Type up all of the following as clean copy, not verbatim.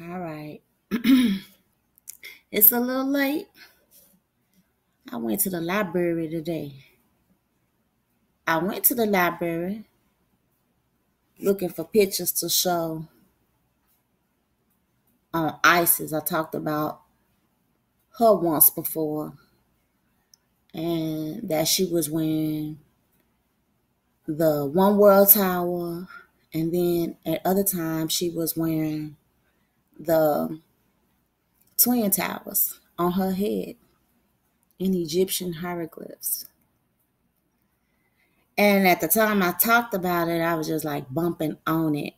All right. It's a little late. I went to the library today. I went to the library looking for pictures to show on Isis. I talked about her once before, and that she was wearing the One World Tower, and then at other times she was wearing the Twin Towers on her head in Egyptian hieroglyphs. And at the time I talked about it, I was just like bumping on it.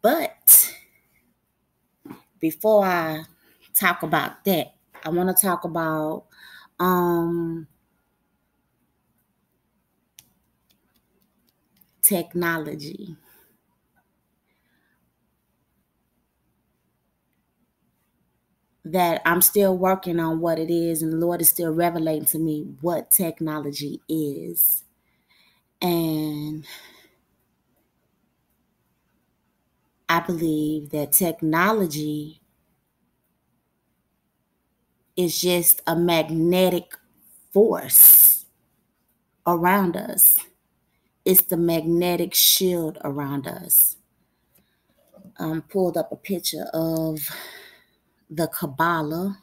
But before I talk about that, I want to talk about technology. That I'm still working on what it is, and the Lord is still revelating to me what technology is. And I believe that technology is just a magnetic force around us. It's the magnetic shield around us. Pulled up a picture of the Kabbalah.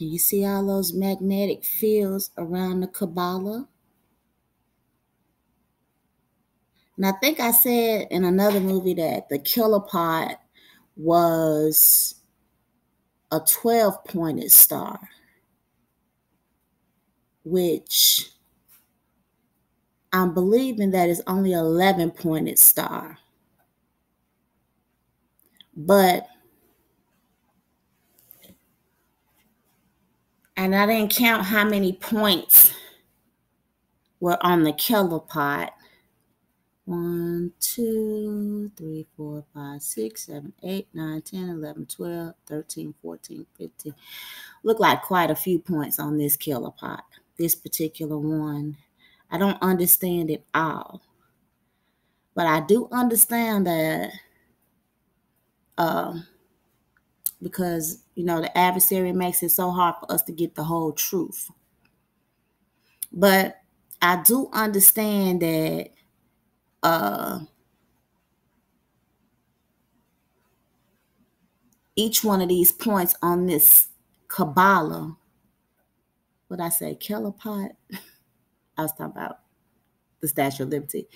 And you see all those magnetic fields around the Kabbalah? And I think I said in another movie that the killer pot was a 12-pointed star, which I'm believing that is only 11-pointed star. But, and I didn't count how many points were on the killer pot. 1, 2, 3, 4, 5, 6, 7, 8, 9, 10, 11, 12, 13, 14, 15. Look like quite a few points on this killer pot, this particular one. I don't understand it all. But I do understand that because, the adversary makes it so hard for us to get the whole truth. But I do understand that each one of these points on this Kabbalah, what I say, killer pot? I was talking about the Statue of Liberty.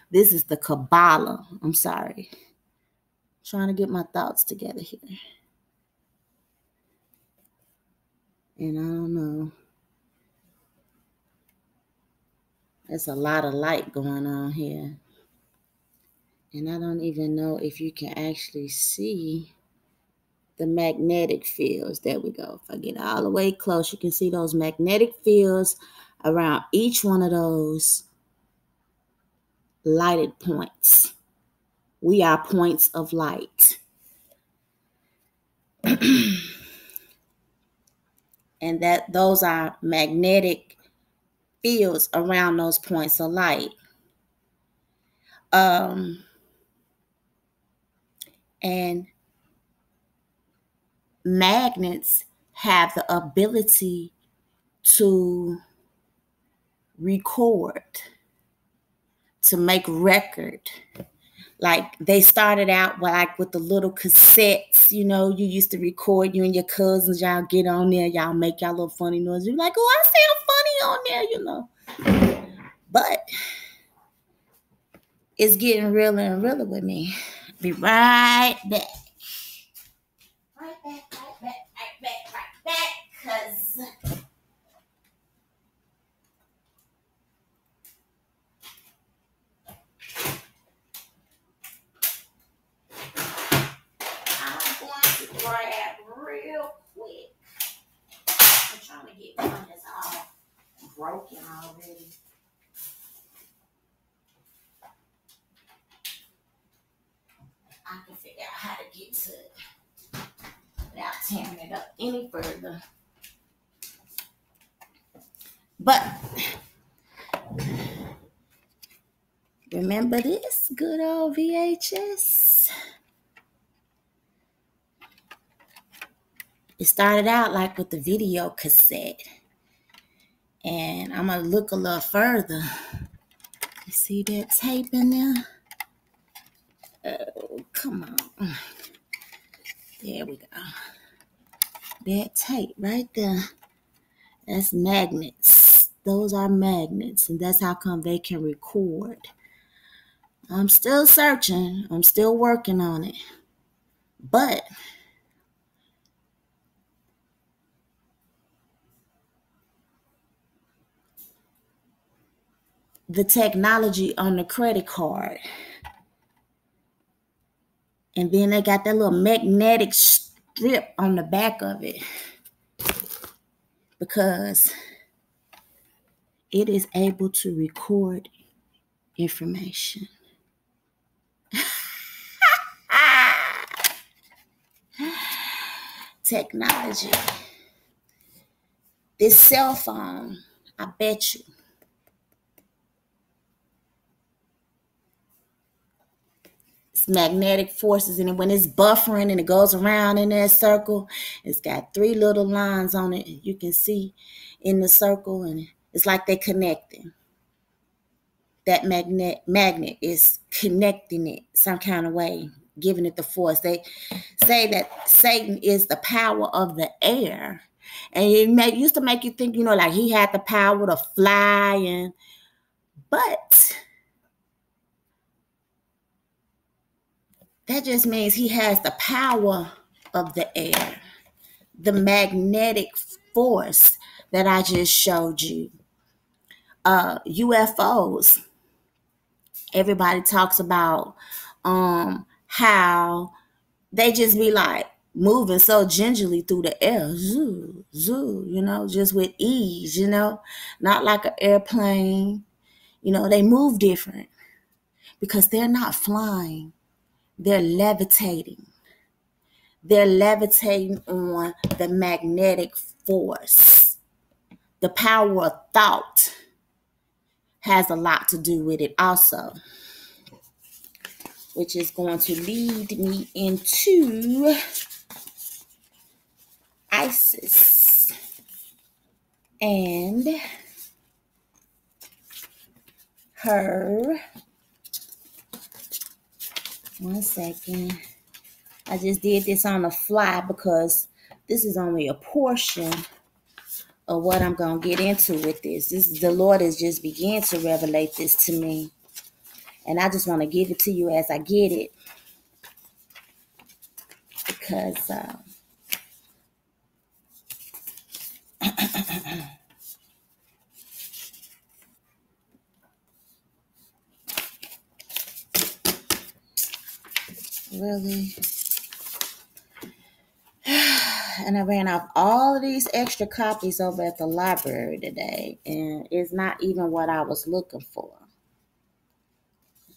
This is the Kabbalah. I'm sorry. Trying to get my thoughts together here. And I don't know. There's a lot of light going on here. And I don't even know if you can actually see the magnetic fields. There we go. If I get all the way close, you can see those magnetic fields around each one of those lighted points. We are points of light. And that those are magnetic fields around those points of light. And magnets have the ability to record, to make record. Like they started out with the little cassettes, you used to record, you and your cousins, y'all get on there, y'all make y'all little funny noises. You're like, oh, I sound funny on there, But it's getting realer and realer with me. Be right back. Right back, because I'm going to grab real quick. I'm trying to get one that's all broken already. I can figure out how to get to it without tearing it up any further. But remember this good old VHS? It started out like with the video cassette. And I'm going to look a little further. You see that tape in there? Oh, come on. There we go. That tape right there. That's magnets. Those are magnets. And that's how come they can record. I'm still searching. I'm still working on it. But the technology on the credit card. And then they got that little magnetic strip on the back of it. Because it is able to record information. Technology. This cell phone, I bet you, it's magnetic forces in it. When it's buffering and it goes around in that circle, it's got 3 little lines on it. You can see in the circle, and it's like they're connecting. That magnet is connecting it some kind of way, giving it the force. They say that Satan is the power of the air. And it used to make you think, like he had the power to fly. But that just means he has the power of the air. The magnetic force that I just showed you. UFOs. Everybody talks about how they just be like moving so gingerly through the air, zoo, zoo, just with ease, not like an airplane. They move different because they're not flying. They're levitating. They're levitating on the magnetic force. The power of thought has a lot to do with it also, which is going to lead me into ISIS and her. One second. I just did this on the fly because this is only a portion of what I'm going to get into with this. The Lord has just began to revelate this to me. And I just want to give it to you as I get it. Because really. And I ran off all of these extra copies over at the library today. And it's not even what I was looking for.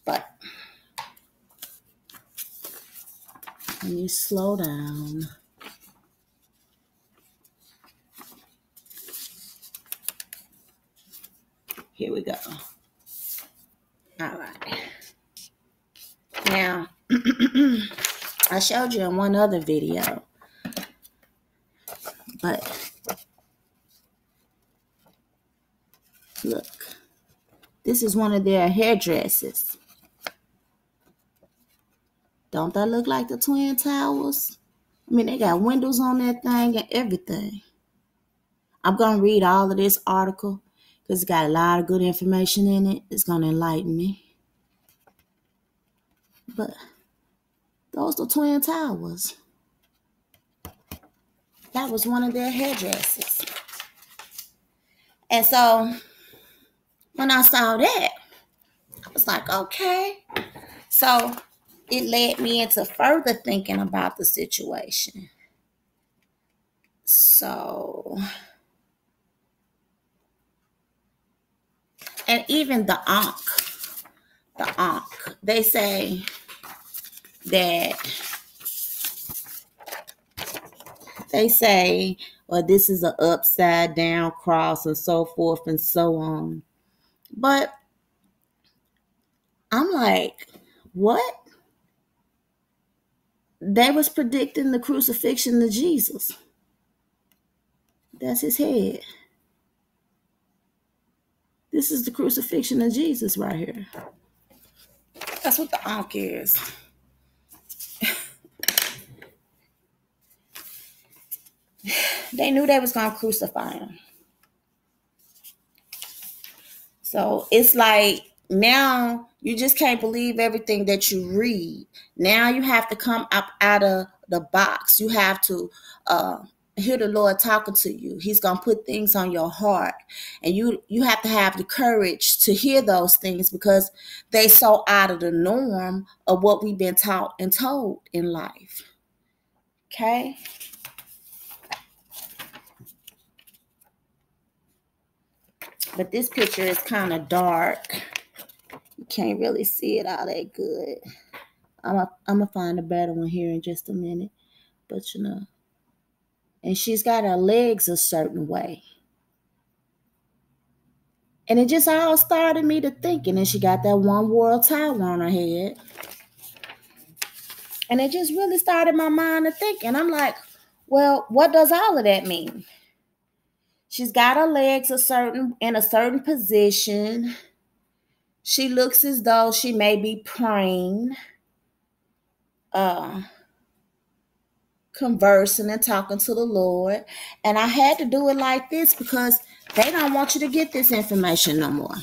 But let me slow down. Here we go. All right. Now, I showed you in one other video. But look, this is one of their hairdressers. Don't that look like the Twin Towers? I mean, they got windows on that thing and everything. I'm going to read all of this article because it's got a lot of good information in it. It's going to enlighten me. But those are Twin Towers. That was one of their hairdressers. And so when I saw that, I was like, okay. So it led me into further thinking about the situation. So, and even the Ankh, they say that They say, well, this is an upside down cross and so forth and so on. But I'm like, what? They was predicting the crucifixion of Jesus. That's his head. This is the crucifixion of Jesus right here. That's what the ankh is. They knew they was going to crucify him. So it's like now you just can't believe everything that you read. Now you have to come up out of the box. You have to hear the Lord talking to you. He's going to put things on your heart. And you have to have the courage to hear those things because they so out of the norm of what we've been taught and told in life. Okay? But this picture is kind of dark. You can't really see it all that good. I'm going to find a better one here in just a minute. But, you know. And she's got her legs a certain way. And it just all started me to thinking. And she got that one world tower on her head. And it just really started my mind to thinking. I'm like, well, what does all of that mean? She's got her legs in a certain position. She looks as though she may be praying, conversing and talking to the Lord. And I had to do it like this because they don't want you to get this information no more.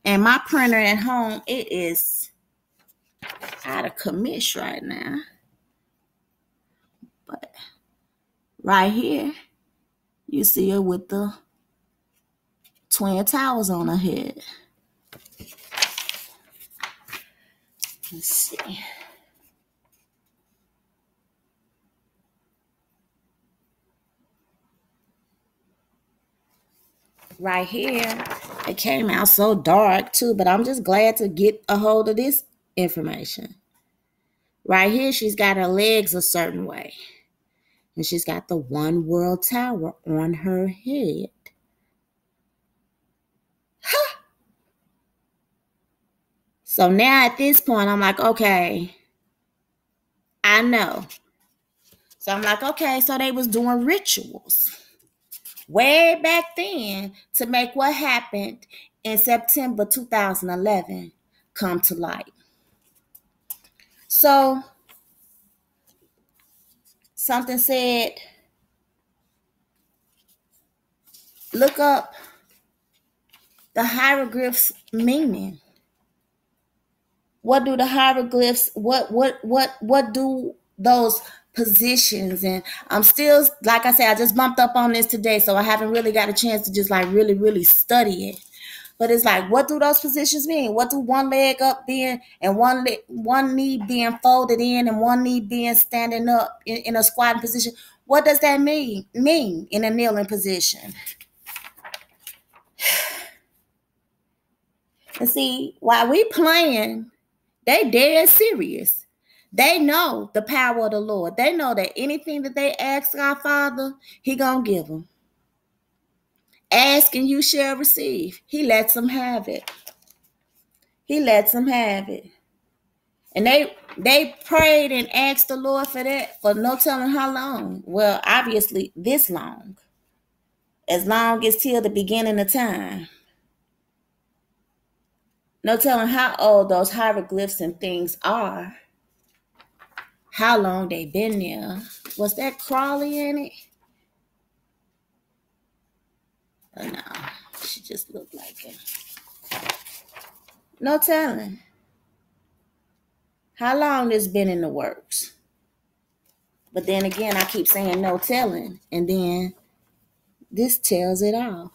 And my printer at home, it is out of commission right now. But right here, you see her with the twin towers on her head. Let's see. Right here, it came out so dark too, but I'm just glad to get a hold of this information. Right here, she's got her legs a certain way. And she's got the one world tower on her head. Huh. So now at this point, I'm like, okay, I know. So I'm like, okay, so they was doing rituals way back then to make what happened in September 2011 come to light. So something said, look up the hieroglyphs meaning. What do the hieroglyphs, what do those positions? And I'm still, like I said, I just bumped up on this today, so I haven't really got a chance to just like really study it. But it's like, what do those positions mean? What do one leg up being and one knee being folded in and one knee being standing up in a squatting position? What does that mean in a kneeling position? And see, while we playing, they dead serious. They know the power of the Lord. They know that anything that they ask our Father, He gonna give them. Ask and you shall receive. He lets them have it. He lets them have it. And they prayed and asked the Lord for that for no telling how long. Well, obviously this long. As long as till the beginning of time. No telling how old those hieroglyphs and things are. How long they been there. Was that Crawley in it? Oh, no, she just looked like it. No telling. How long this been in the works? But then again, I keep saying no telling. And then this tells it all.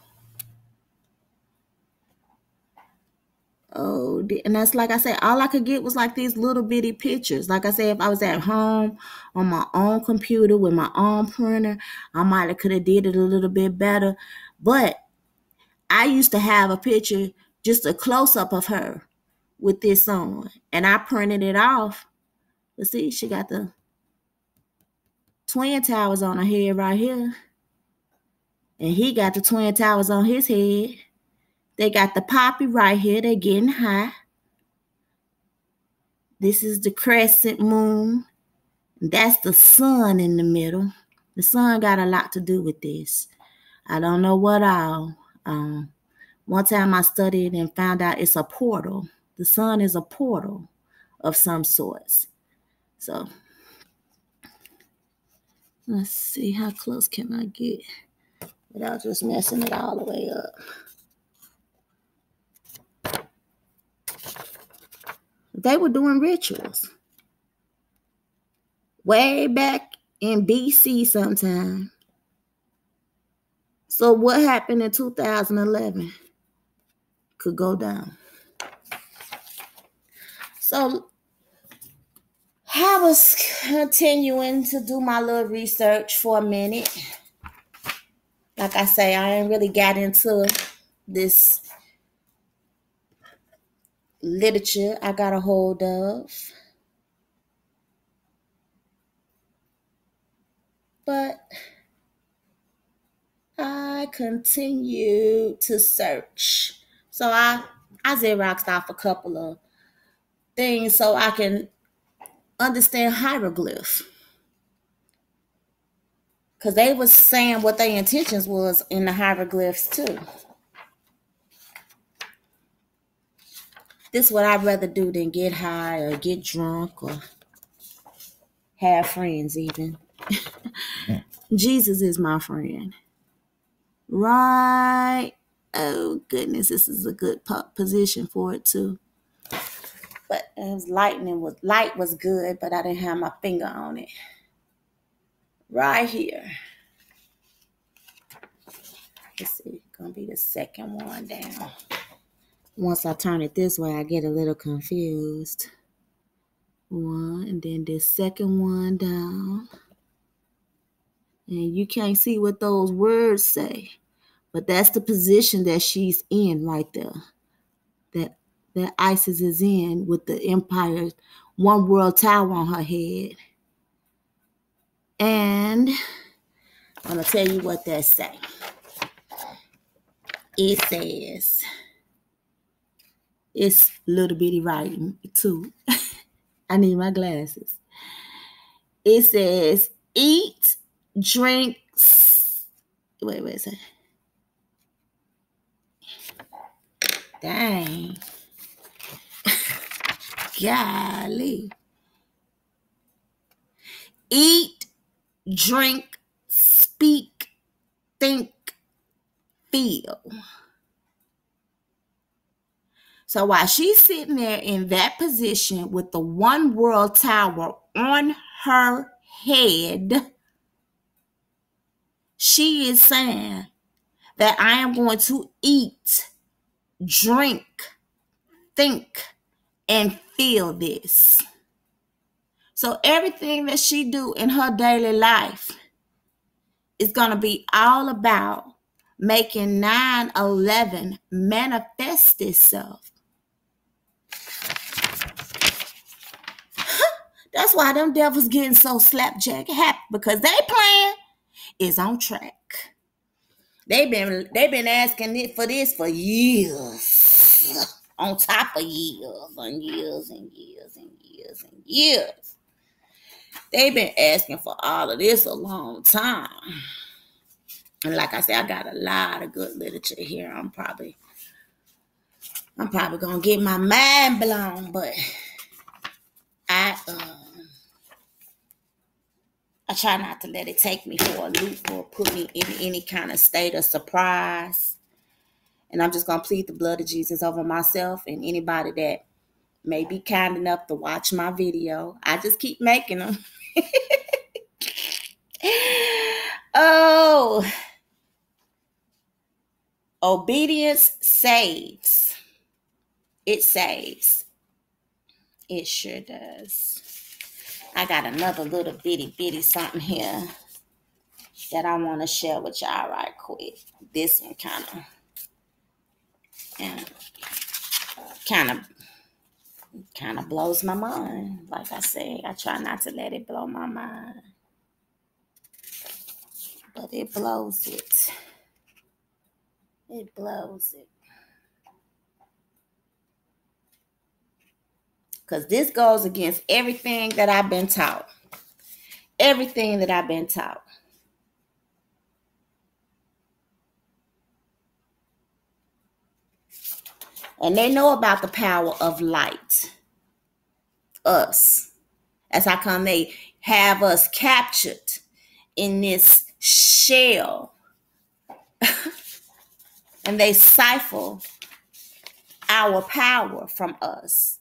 Oh, and that's like I said, all I could get was like these little bitty pictures. Like I said, if I was at home on my own computer with my own printer, I might have could have did it a little bit better. But I used to have a picture, just a close-up of her with this on. And I printed it off. But see, she got the twin towers on her head right here. And he got the twin towers on his head. They got the poppy right here. They're getting high. This is the crescent moon. That's the sun in the middle. The sun got a lot to do with this. I don't know what all. One time I studied and found out it's a portal. The sun is a portal of some sorts. So let's see, how close can I get without just messing it all the way up. They were doing rituals way back in BC sometime. So what happened in 2011 could go down. So I was continuing to do my little research for a minute. Like I say, I ain't really got into this literature I got a hold of. But I continue to search. So I Xeroxed off a couple of things so I can understand hieroglyph. Because they was saying what their intentions was in the hieroglyphs too. This is what I'd rather do than get high or get drunk or have friends even. Jesus is my friend. Right. Oh, goodness. This is a good position for it, too. But it was light was good, but I didn't have my finger on it. Right here. Let's see. It's going to be the second one down. Once I turn it this way, I get a little confused. One, and then this second one down. And you can't see what those words say. But that's the position that she's in right there. That Isis is in with the empire, one world tower on her head. And I'm going to tell you what that say. It says, it's little bitty writing too. I need my glasses. It says, eat, drink, wait a second. Dang. Golly. Eat, drink, speak, think, feel. So while she's sitting there in that position with the one world tower on her head, she is saying that I am going to eat, drink, think, and feel this. So everything that she do in her daily life is going to be all about making 9/11 manifest itself. That's why them devils getting so slapjack happy, because they plan is on track. They've been asking it for this for years, on top of years and years and years and years and years. They've been asking for all of this a long time. And like I said, I got a lot of good literature here. I'm probably gonna get my mind blown, but I try not to let it take me for a loop or put me in any kind of state of surprise. And I'm just going to plead the blood of Jesus over myself and anybody that may be kind enough to watch my video. I just keep making them. Oh, obedience saves. It saves. It sure does. I got another little bitty something here that I want to share with y'all right quick. This one kind of blows my mind. Like I said, I try not to let it blow my mind. But it blows it. It blows it. Because this goes against everything that I've been taught. Everything that I've been taught. And they know about the power of light. Us. That's how come they have us captured in this shell. And they siphon our power from us.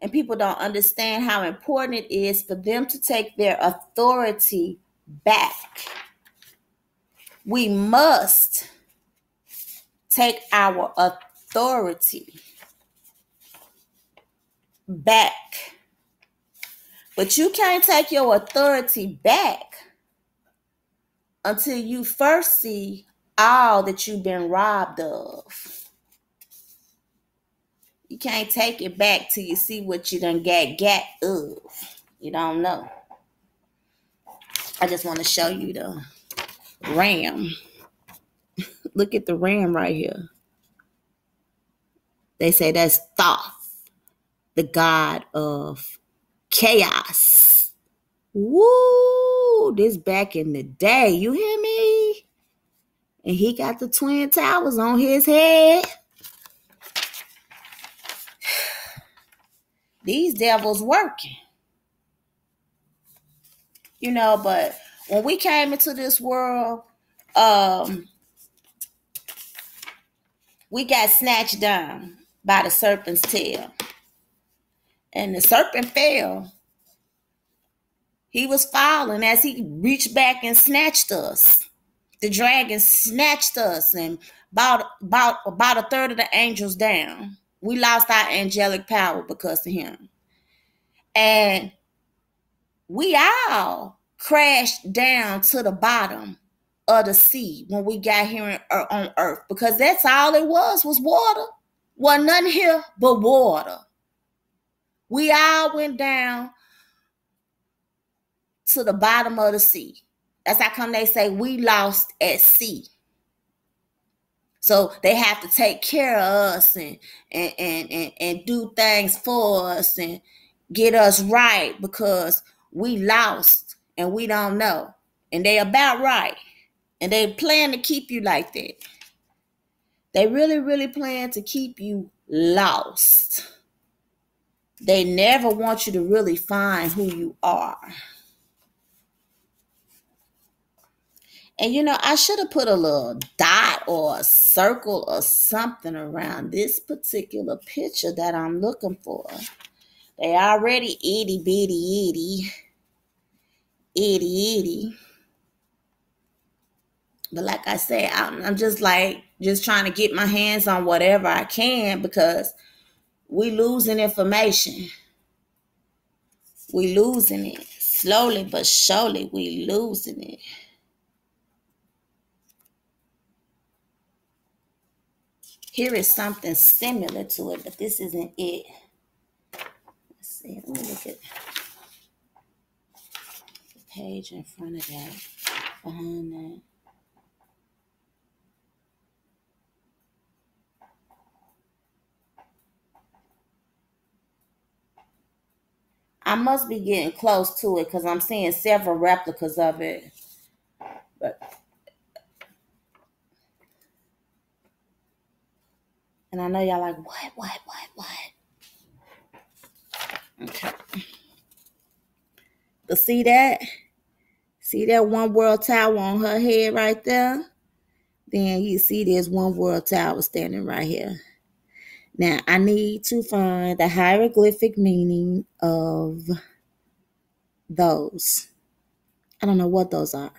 And people don't understand how important it is for them to take their authority back. We must take our authority back. But you can't take your authority back until you first see all that you've been robbed of. You can't take it back till you see what you done got of. You don't know. I just want to show you the ram. Look at the ram right here. They say that's Thoth, the god of chaos. Woo! This back in the day. You hear me? And he got the twin towers on his head. These devils working. You know, but when we came into this world, we got snatched down by the serpent's tail. And the serpent fell. He was falling as he reached back and snatched us. The dragon snatched us and about a third of the angels down. We lost our angelic power because of him. And we all crashed down to the bottom of the sea when we got here on earth, because that's all it was water. Wasn't nothing here but water. We all went down to the bottom of the sea. That's how come they say we lost at sea. So they have to take care of us and do things for us and get us right, because we lost and we don't know. And they about right. And they plan to keep you like that. They really, really plan to keep you lost. They never want you to really find who you are. And you know, I should have put a little dot or a circle or something around this particular picture that I'm looking for. They already itty bitty. But like I said, I'm just trying to get my hands on whatever I can, because we losing information. We losing it. Slowly but surely, we losing it. Here is something similar to it, but this isn't it. Let's see. Let me look at the page in front of that. Behind that. I must be getting close to it because I'm seeing several replicas of it. And I know y'all like, what? Okay. But see that? See that one world tower on her head right there? Then you see there's one world tower standing right here. Now, I need to find the hieroglyphic meaning of those. I don't know what those are.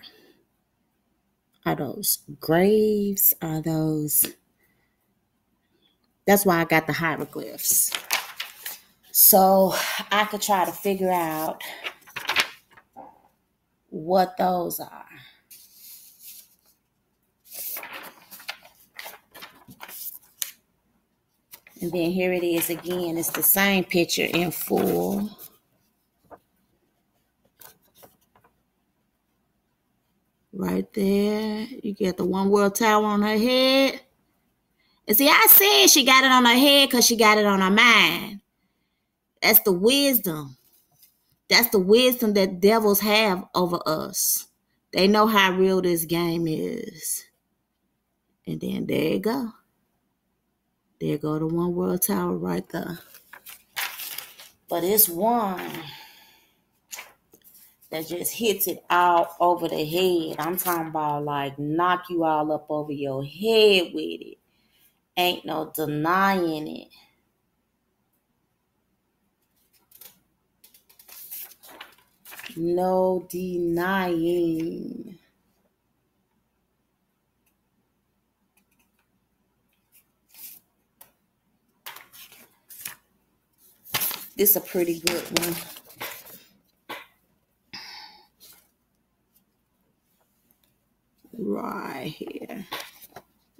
Are those graves? Are those... That's why I got the hieroglyphs. So I could try to figure out what those are. And then here it is again. It's the same picture in full. Right there. You get the one world tower on her head. And see, I said she got it on her head because she got it on her mind. That's the wisdom. That's the wisdom that devils have over us. They know how real this game is. And then there you go. There go the one world tower right there. But it's one that just hits it all over the head. I'm talking about like knock you all up over your head with it. Ain't no denying it. No denying. This is a pretty good one. Right here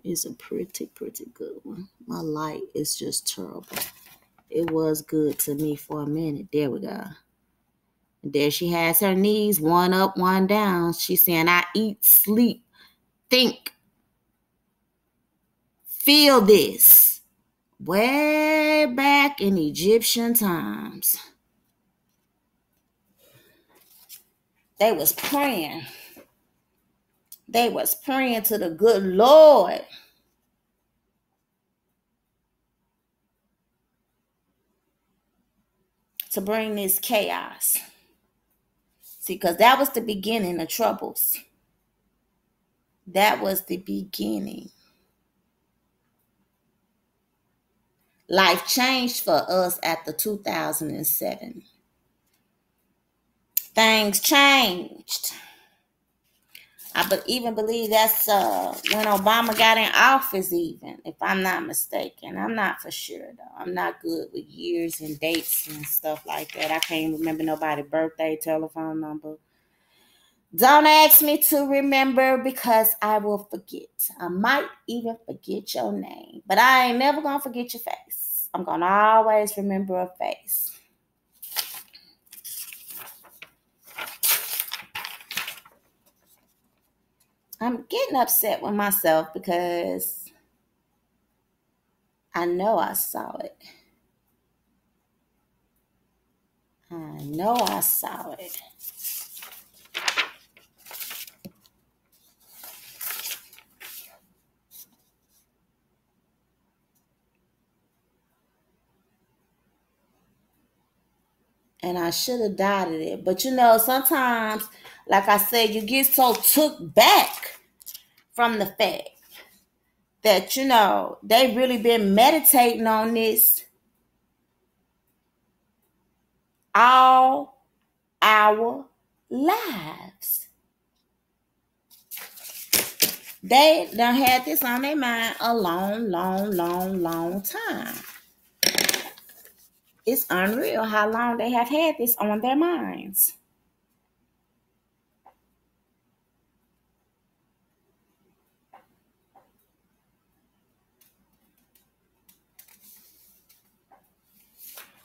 is a pretty good one. My light is just terrible. It was good to me for a minute. There we go. And there she has her knees, one up, one down. She's saying, I eat, sleep, think, feel this. Way back in Egyptian times. They was praying. They was praying to the good Lord. To bring this chaos. See, because that was the beginning of troubles. That was the beginning. Life changed for us after 2007. Things changed. I even believe that's when Obama got in office even, if I'm not mistaken. I'm not for sure, though. I'm not good with years and dates and stuff like that. I can't remember nobody's birthday, telephone number. Don't ask me to remember because I will forget. I might even forget your name. But I ain't never going to forget your face. I'm going to always remember a face. I'm getting upset with myself because I know I saw it. I know I saw it. And I should have dotted it. But you know, sometimes, like I said, you get so took back from the fact that, you know, they really been meditating on this all our lives. They done had this on their mind a long time. It's unreal how long they have had this on their minds.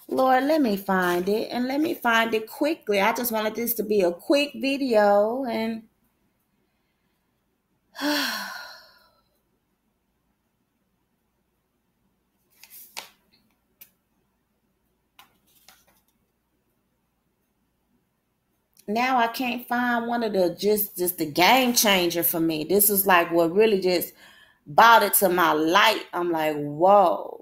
Lord, let me find it, and let me find it quickly. I just wanted this to be a quick video, and now I can't find one of the just the game changer for me. This is like what really just brought it to my light. I'm like, whoa.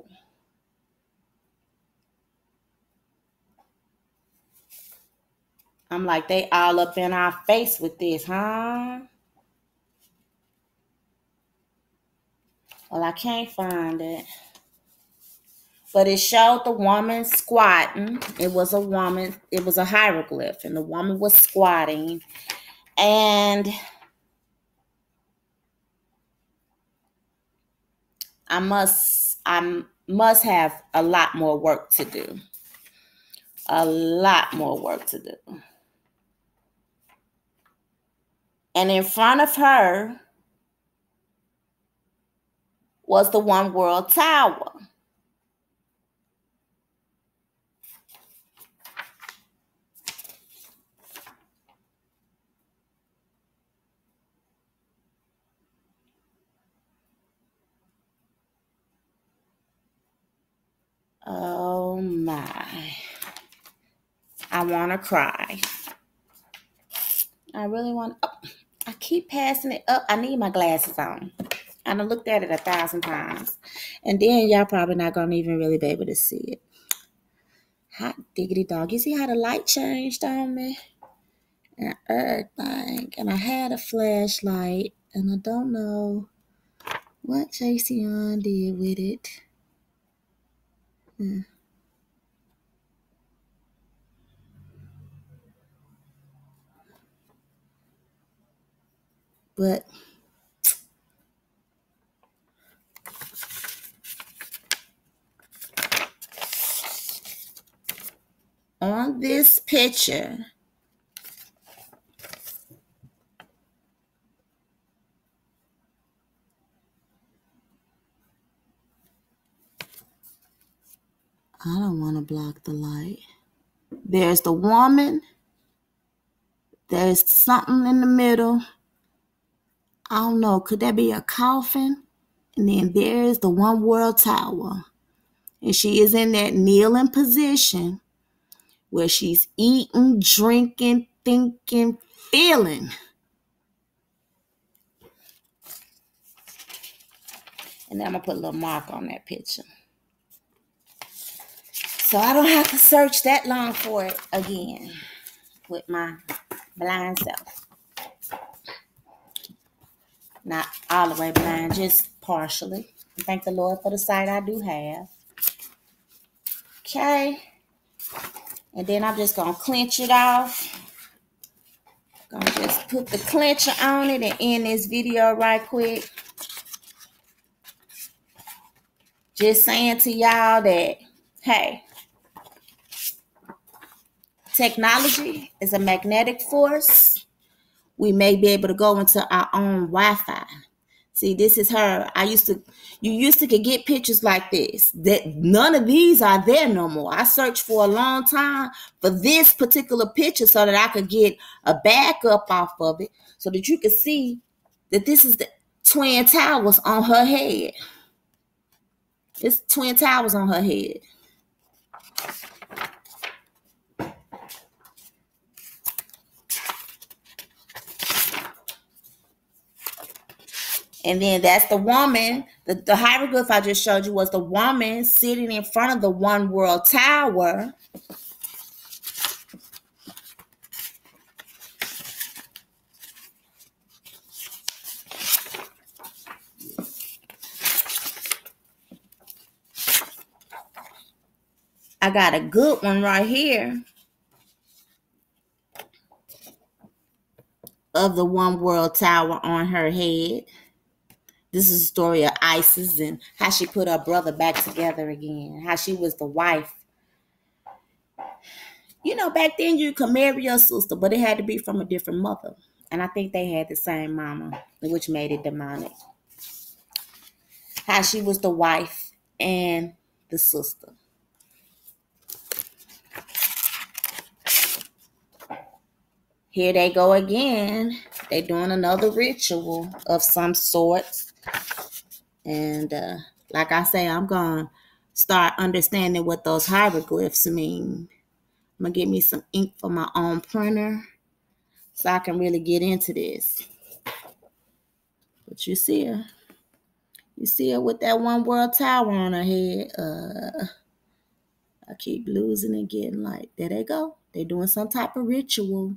I'm like, they all up in our face with this, huh? Well, I can't find it. But it showed the woman squatting. It was a woman. It was a hieroglyph. And the woman was squatting. And I must have a lot more work to do. A lot more work to do. And in front of her was the One World Tower. Oh my. I want to cry. I really want. Oh, I keep passing it up. I need my glasses on. I done looked at it 1,000 times. And then y'all probably not going to even really be able to see it. Hot diggity dog. You see how the light changed on me? And everything. And I had a flashlight. And I don't know what Jason did with it. But on this picture, I don't want to block the light. There's the woman. There's something in the middle. I don't know. Could that be a coffin? And then there's the One World Tower. And she is in that kneeling position where she's eating, drinking, thinking, feeling. And then I'm going to put a little mark on that picture. So I don't have to search that long for it again with my blind self. Not all the way blind, just partially. Thank the Lord for the sight I do have. Okay. And then I'm just going to clench it off. Going to just put the clencher on it and end this video right quick. Just saying to y'all that, hey, technology is a magnetic force. We may be able to go into our own Wi-Fi. See, this is her. You used to could get pictures like this. That none of these are there no more. I searched for a long time for this particular picture so that I could get a backup off of it so that you could see that this is the Twin Towers on her head. It's Twin Towers on her head. And then that's the woman. The hieroglyph I just showed you was the woman sitting in front of the One World Tower. I got a good one right here of the One World Tower on her head. This is a story of Isis and how she put her brother back together again. How she was the wife. You know, back then you could marry your sister, but it had to be from a different mother. And I think they had the same mama, which made it demonic. How she was the wife and the sister. Here they go again. They doing another ritual of some sort. And like I say, I'm going to start understanding what those hieroglyphs mean. I'm going to get me some ink for my own printer so I can really get into this. But you see her. You see her with that One World Tower on her head. I keep losing and getting light. There they go. They're doing some type of ritual.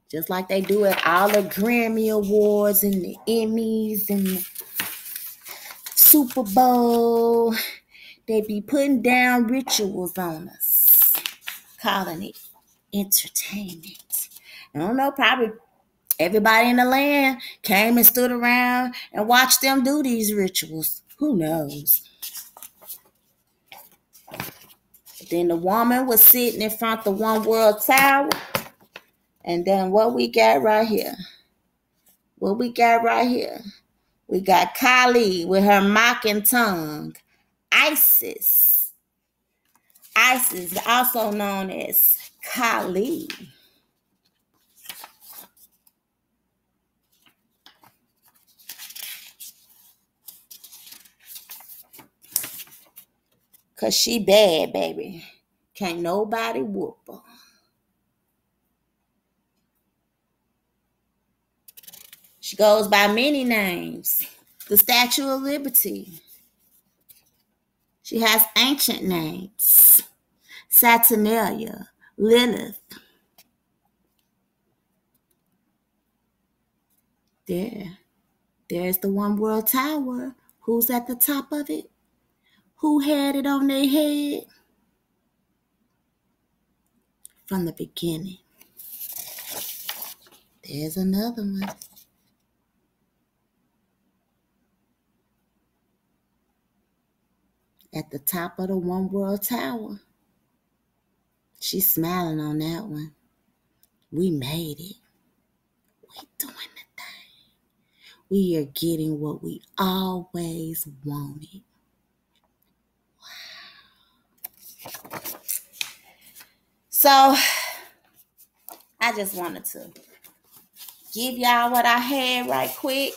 Just like they do at all the Grammy Awards and the Emmys and the Super Bowl. They be putting down rituals on us, calling it entertainment. I don't know, probably everybody in the land came and stood around and watched them do these rituals. Who knows? But then the woman was sitting in front of the One World Tower. And then what we got right here? What we got right here? We got Kali with her mocking tongue. Isis. Isis, also known as Kali. 'Cause she bad, baby. Can't nobody whoop her. She goes by many names. The Statue of Liberty. She has ancient names. Saturnalia, Lilith. There's the One World Tower. Who's at the top of it? Who had it on their head? From the beginning. There's another one. At the top of the One World Tower. She's smiling on that one. We made it. We're doing the thing. We are getting what we always wanted. Wow. So, I just wanted to give y'all what I had right quick.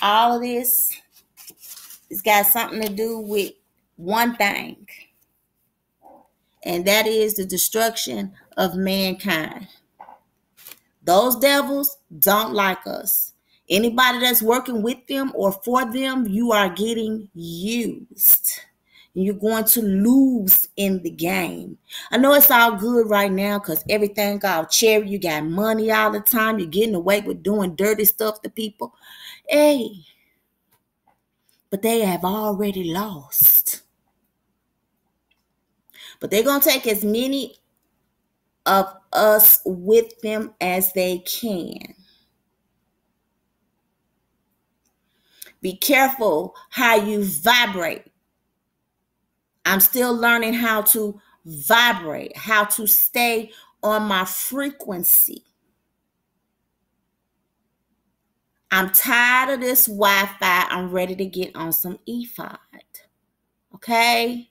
All of this has got something to do with one thing, and that is the destruction of mankind. Those devils don't like us. Anybody that's working with them or for them, you are getting used. You're going to lose in the game. I know it's all good right now because everything all cherry. You got money all the time. You're getting away with doing dirty stuff to people. Hey, but they have already lost. But they're going to take as many of us with them as they can. Be careful how you vibrate. I'm still learning how to vibrate, how to stay on my frequency. I'm tired of this Wi-Fi. I'm ready to get on some Ephod. Okay?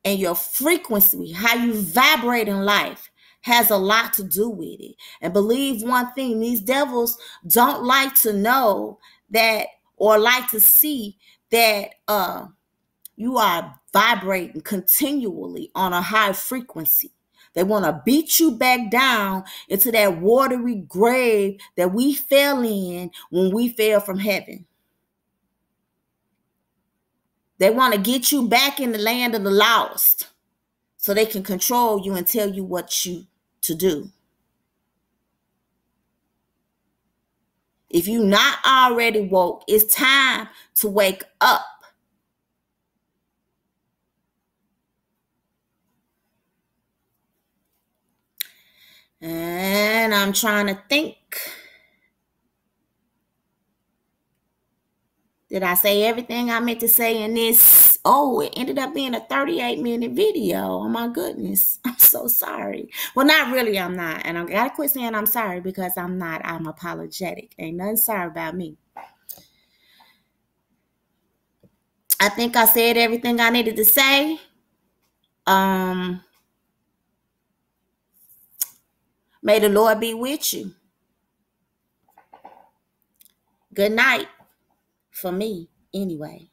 And your frequency, how you vibrate in life, has a lot to do with it. And believe one thing, these devils don't like to know that or like to see that you are vibrating continually on a high frequency. They want to beat you back down into that watery grave that we fell in when we fell from heaven. They want to get you back in the land of the lost so they can control you and tell you what you to do. If you're not already woke, it's time to wake up. And I'm trying to think. Did I say everything I meant to say in this? Oh, it ended up being a 38-minute video. Oh, my goodness. I'm so sorry. Well, not really, I'm not. And I got to quit saying I'm sorry because I'm not. I'm apologetic. Ain't nothing sorry about me. I think I said everything I needed to say. May the Lord be with you. Good night for me, anyway.